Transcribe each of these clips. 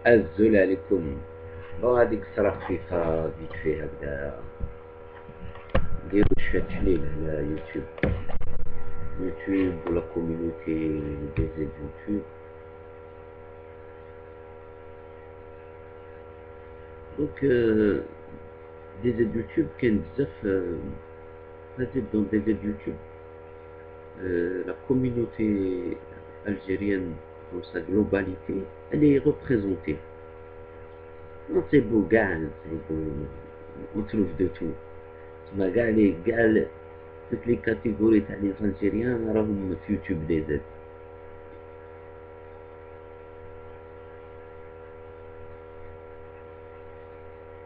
الزول عليكم. بون هاديك الصرا خفيفة فيت في هكذا، نديرو شوية تحليل على يوتيوب ولا كوميونيتي دي زيد يوتيوب. دونك دي زيد يوتيوب كاين بزاف. دون دي زيد يوتيوب la communauté algérienne dans sa globalité, elle est représentée. C'est beau, c'est beau, on trouve de tout. Toutes les catégories des Algériens راهم في يوتيوب دي زد.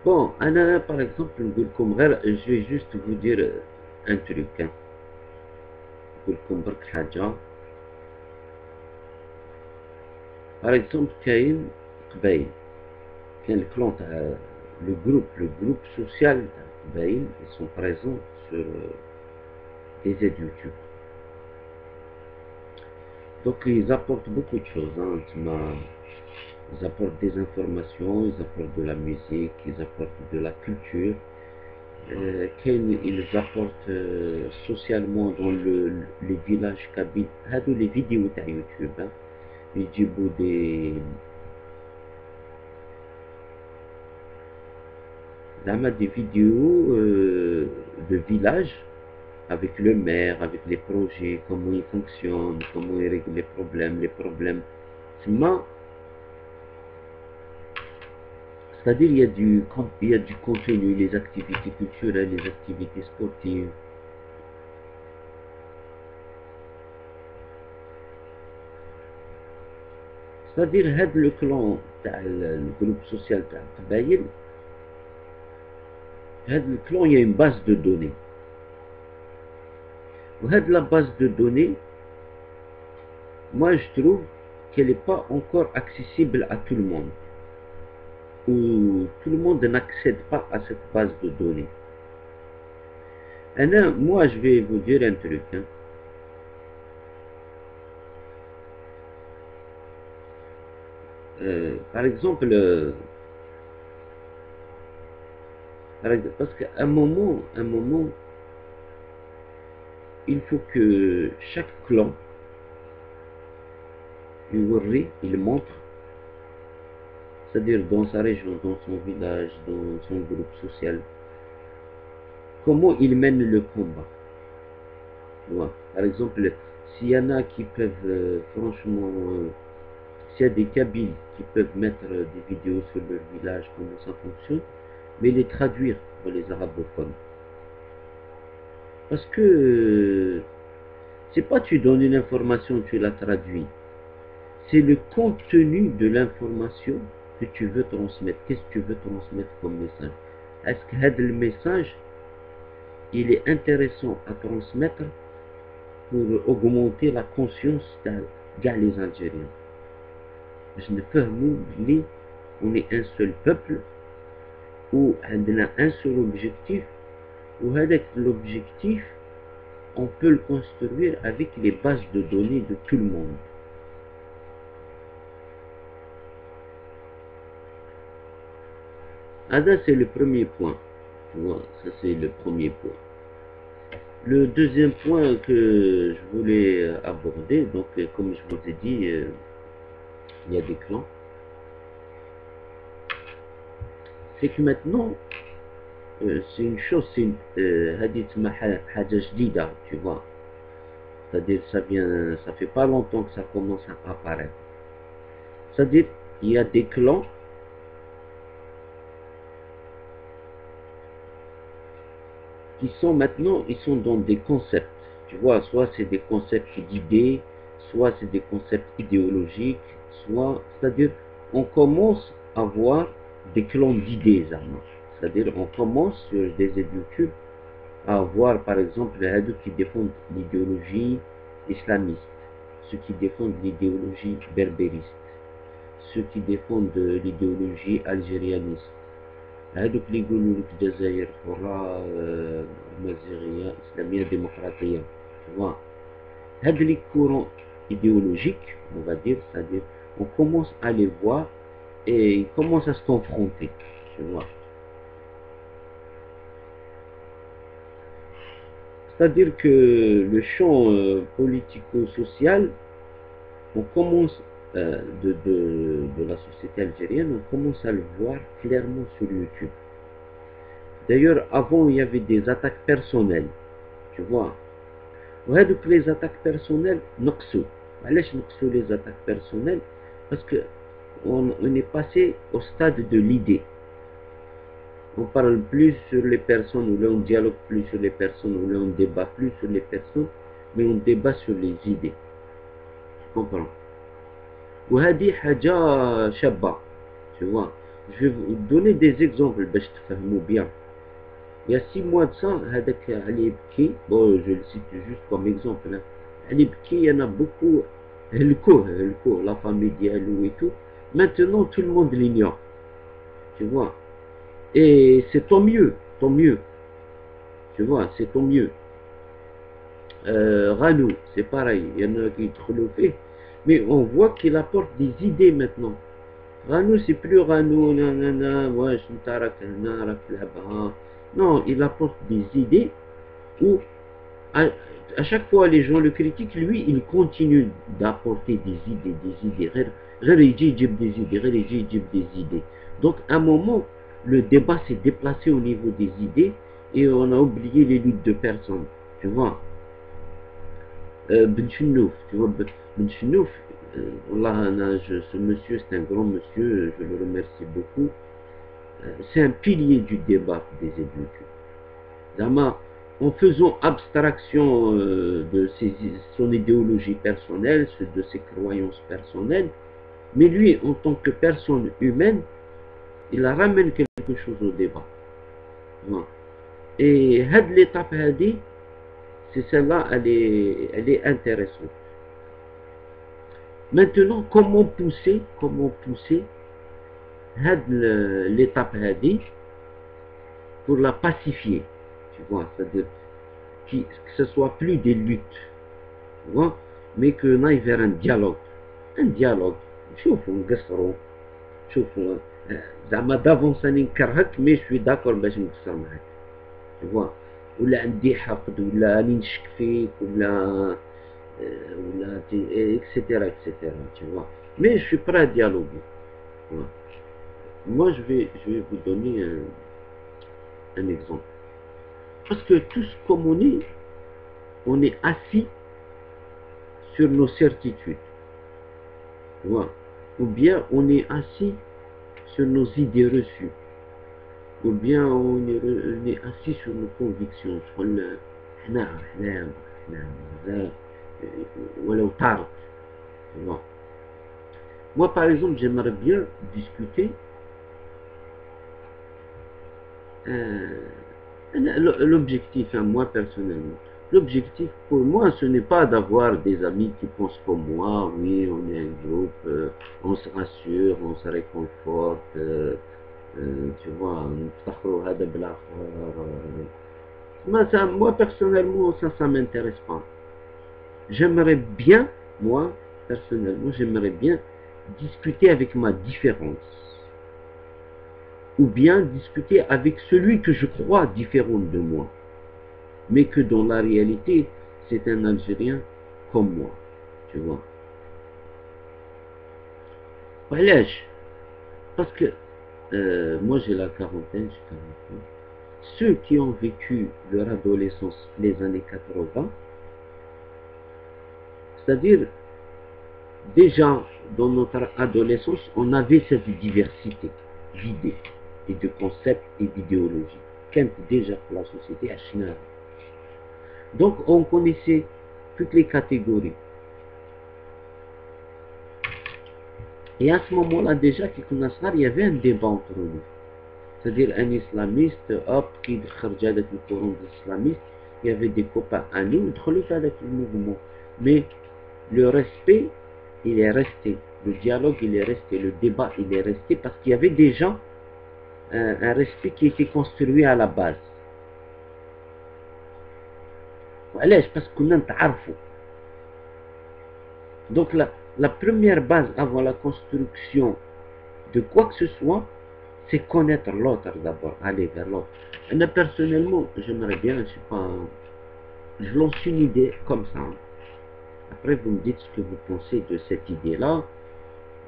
Bon, أنا par exemple نقول لكم غير je vais juste vous dire un truc. نقول لكم برك حاجة. Par exemple كاين قبايل، كاين الكلون تاع le groupe social تاع قبايل، ils sont présents sur des aides YouTube. Donc ils apportent beaucoup de choses, hein. Ils apportent des informations, ils apportent de la musique, ils apportent de la culture. Ils apportent socialement dans les villages kabyles. هادو les vidéos تاع YouTube، hein. يجيبوا des vidéos de village avec le maire, avec les projets, comment ils fonctionnent, comment ils règlent les problèmes. C'est-à-dire il y a du contenu, les activités culturelles, les activités sportives. C'est-à-dire le clan, le groupe social تاع قبايل، le clan il y a une base de données. La base de données, moi je trouve qu'elle n'est pas encore accessible à tout le monde. Ou tout le monde n'accède pas à cette base de données. Moi je vais vous dire un truc, hein. Par exemple, parce qu'à un moment, il faut que chaque clan il montre, c'est-à-dire dans sa région, dans son village, dans son groupe social, comment il mène le combat. Ouais. Par exemple, s'il y en a qui peuvent, franchement, s'il y a des Kabyles qui peuvent mettre des vidéos sur leur village, comment ça fonctionne, mais les traduire pour les arabophones. Parce que c'est pas tu donnes une information, tu la traduis. C'est le contenu de l'information que tu veux transmettre. Qu'est-ce que tu veux transmettre comme message? Est-ce que le message il est intéressant à transmettre pour augmenter la conscience des Algériens? Je ne peux pas, on est un seul peuple ou on a un seul objectif, ou avec l'objectif on peut le construire avec les bases de données de tout le monde. Ça c'est le premier point. Tu vois, ça c'est le premier point. Le deuxième point que je voulais aborder, donc comme je vous ai dit, il y a des clans. C'est que maintenant, c'est une chose, c'est tu vois. C'est-à-dire ça fait pas longtemps que ça commence à apparaître. C'est-à-dire il y a des clans qui sont maintenant, ils sont dans des concepts. Tu vois, soit c'est des concepts d'idées, soit c'est des concepts idéologiques, soit, c'est-à-dire on commence à voir des clans d'idées. C'est-à-dire on commence sur des YouTube à voir par exemple les hadous qui défendent l'idéologie islamiste, ceux qui défendent l'idéologie berbériste, ceux qui défendent l'idéologie algérianiste. هادوك اللي يقولوا لك الجزائر حرة مزيغية إسلامية ديمقراطية. هاد لي كورون idéologiques, on va dire, c'est-à-dire on commence à les voir et ils commencent à se confronter, tu vois. C'est-à-dire que le champ politico-social, on commence de la société algérienne, on commence à le voir clairement sur YouTube. D'ailleurs, avant, il y avait des attaques personnelles, tu vois. وهذوك les attaques personnelles نقصوا. علاش نقصوا les attaques personnelles? Parce que on est passé au stade de l'idée. On parle plus sur les personnes, ou là on dialogue plus sur les personnes, ou là on débat plus sur les personnes, mais on débat sur les idées. Tu comprends? وهذه حاجة شابة. Tu vois. Je vais vous donner des exemples باش تفهموا bien. Il y a 6 mois de ça, هذاك علي بكي, bon je le cite juste comme exemple, hein. علي بكي, il y en a beaucoup, هلكوه, la famille ديالو et tout. Maintenant tout le monde l'ignore. Tu vois. Et c'est tant mieux, tu vois, c'est tant mieux. Ranou, c'est pareil, il y en a qui trouvent, mais on voit qu'il apporte des idées maintenant. Ranou, c'est plus Ranou, nanana, ouais, non, il apporte des idées où à chaque fois les gens le critiquent, lui, il continue d'apporter des idées, des idées. Donc, à un moment, le débat s'est déplacé au niveau des idées et on a oublié les luttes de personnes, tu vois. Ben Chenouf, tu vois, Ben Chenouf, ce monsieur, c'est un grand monsieur, je le remercie beaucoup. C'est un pilier du débat des éduques. En faisant abstraction de son idéologie personnelle, de ses croyances personnelles, mais lui, en tant que personne humaine, il ramène quelque chose au débat. Et l'étape, c'est celle-là, elle est intéressante. Maintenant, comment pousser l'étape pour la pacifier, tu vois, c'est-à-dire que ce soit plus des luttes, tu vois, mais qu'on aille vers un dialogue. شوفوا نقصروا شوفوا زعما دافونس راني نكرهك مي شوي داكور باش نقصر معاك tu vois, ولا عندي حقد ولا راني نشك فيك ولا etc., tu vois, mais je suis prêt à dialoguer. Voilà. Moi je vais vous donner un exemple, parce que tous comme on est assis sur nos certitudes, tu vois, ou bien on est assis sur nos idées reçues, ou bien on est assis sur nos convictions. Moi par exemple j'aimerais bien discuter l'objectif, hein, moi personnellement, l'objectif pour moi ce n'est pas d'avoir des amis qui pensent comme moi. Oui, on est un groupe, on se rassure, on se réconforte, tu vois, moi personnellement ça m'intéresse pas. J'aimerais bien, moi personnellement, j'aimerais bien discuter avec ma différence, ou bien discuter avec celui que je crois différent de moi, mais que dans la réalité c'est un Algérien comme moi, tu vois. Parce que moi j'ai la quarantaine, j'ai 40 ans. Ceux qui ont vécu leur adolescence les années 80, c'est-à-dire déjà dans notre adolescence, on avait cette diversité d'idées et de concepts et d'idéologies. Quand déjà pour la société à Chine. Donc on connaissait toutes les catégories. Et à ce moment-là déjà, il y avait un débat entre nous. C'est-à-dire un islamiste, hop, qui kharja avec le courant islamiste, il y avait des copains à nous, avec le mouvement. Mais le respect, il est resté. Le dialogue, il est resté. Le débat, il est resté parce qu'il y avait déjà un respect qui était construit à la base. Parce qu'on a تعرفوا. Donc la première base avant la construction de quoi que ce soit, c'est connaître l'autre d'abord, aller vers l'autre. Et personnellement, j'aimerais bien, je sais pas, je lance une idée comme ça. Après, vous me dites ce que vous pensez de cette idée-là.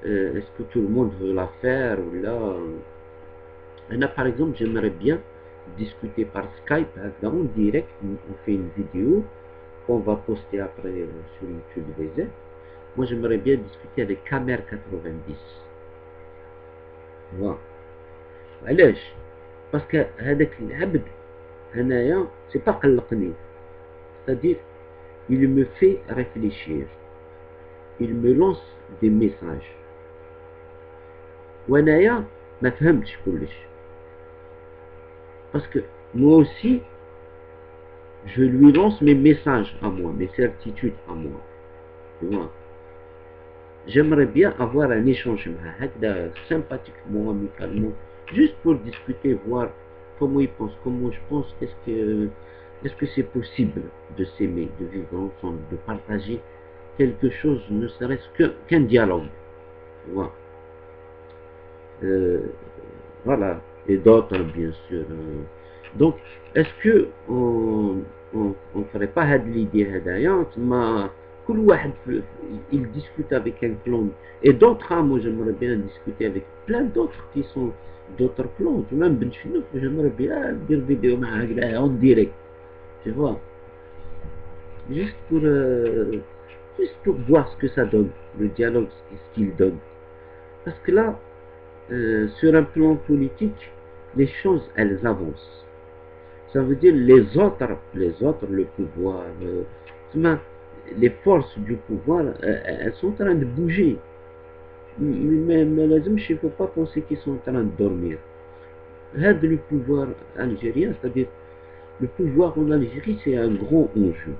Est-ce que tout le monde veut la faire ou là? Là, par exemple, j'aimerais bien discuter par Skype, là, en direct, on fait une vidéo qu'on va poster après sur YouTube VZ. Moi, j'aimerais bien discuter avec Camer 90. Voilà. علاش؟ باسكو هذاك العبد هنايا سي با قلقني، c'est-à-dire il me fait réfléchir, il me lance des messages وانايا ما فهمتش كلش، باسكو moi aussi je lui lance mes messages à moi, mes certitudes à moi, tu vois. J'aimerais bien avoir un échange sympathiquement, amicalement, juste pour discuter, voir comment il pense, comment je pense, est-ce que c'est possible de s'aimer, de vivre ensemble, de partager quelque chose, ne serait-ce qu'un dialogue, tu vois. Voilà, et d'autres bien sûr. Donc, est-ce que on ferait pas l'idée هدايا كل واحد il discute avec un clone et d'autres, moi j'aimerais bien discuter avec plein d'autres qui sont d'autres clones, même Ben Chinouf, j'aimerais bien dire vidéo en direct, tu vois, juste pour voir ce que ça donne, le dialogue, ce qu'il donne, parce que là sur un plan politique les choses elles avancent, ça veut dire les autres, le pouvoir, les forces du pouvoir, elles sont en train de bouger. Mais il ne faut pas penser qu'ils sont en train de dormir. Le pouvoir algérien, c'est-à-dire le pouvoir en Algérie, c'est un grand enjeu.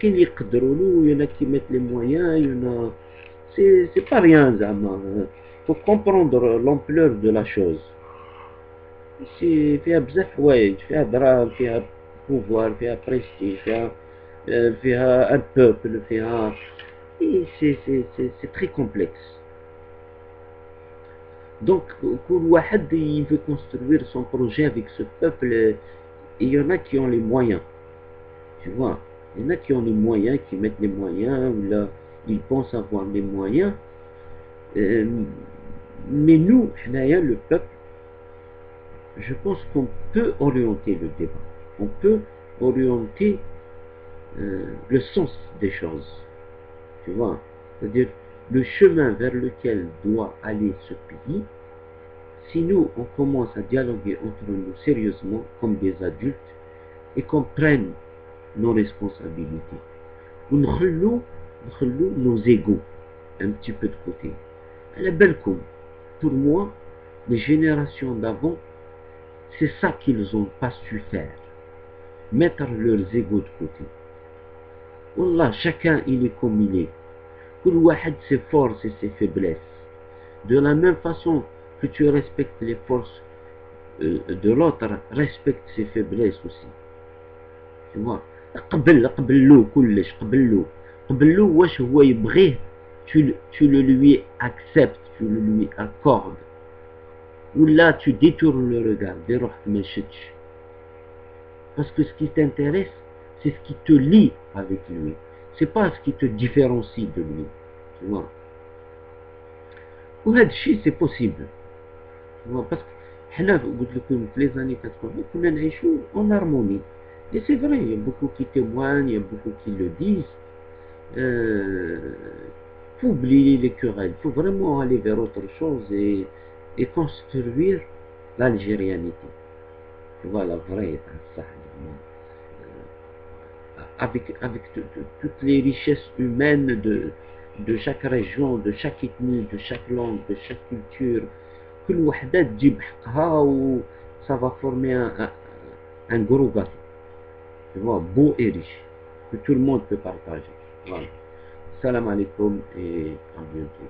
Il y en a qui mettent les moyens, il y en a... C'est pas rien, il faut comprendre l'ampleur de la chose. فيها بزاف حوايج، فيها دراهم، فيها pouvoir, فيها prestige, فيها un peuple, فيها... c'est très complexe. Donc, كل واحد il veut construire son projet avec ce peuple, et il y en a qui ont les moyens, tu vois. Il y en a qui ont les moyens, qui mettent les moyens, ou là, ils pensent avoir les moyens. Mais nous, le peuple, je pense qu'on peut orienter le débat, on peut orienter le sens des choses, tu vois, c'est-à-dire le chemin vers lequel doit aller ce pays. Si nous on commence à dialoguer entre nous sérieusement comme des adultes et qu'on prenne nos responsabilités, ou nos égos un petit peu de côté. À la belle comme pour moi, les générations d'avant, c'est ça qu'ils n'ont pas su faire, mettre leurs égos de côté. Wallah, chacun il est comme il est. Kul wahad ses forces et ses faiblesses. De la même façon que tu respectes les forces de l'autre, respecte ses faiblesses aussi. Tu vois, قبل كلش قبل له واش هو يبغيه, tu le lui acceptes, tu le lui accordes. Ou là tu détournes le regard, parce que ce qui t'intéresse, c'est ce qui te lie avec lui, c'est pas ce qui te différencie de lui, tu vois. وهذا الشيء c'est possible, tu vois, parce que حنا قلت لكم في les années 80 كنا نعيشوا en harmonie. Et c'est vrai, il y a beaucoup qui témoignent, il y a beaucoup qui le disent. Faut oublier les querelles, faut vraiment aller vers autre chose et construire l'algérianité. Tu vois, la vraie, avec toutes les richesses humaines de chaque région, de chaque ethnie, de chaque langue, de chaque culture. كل وحدة تجيب حقها و ça va former un gros gâteau. Tu vois, beau et riche, que tout le monde peut partager. Voilà. Salam alaikum et à bientôt.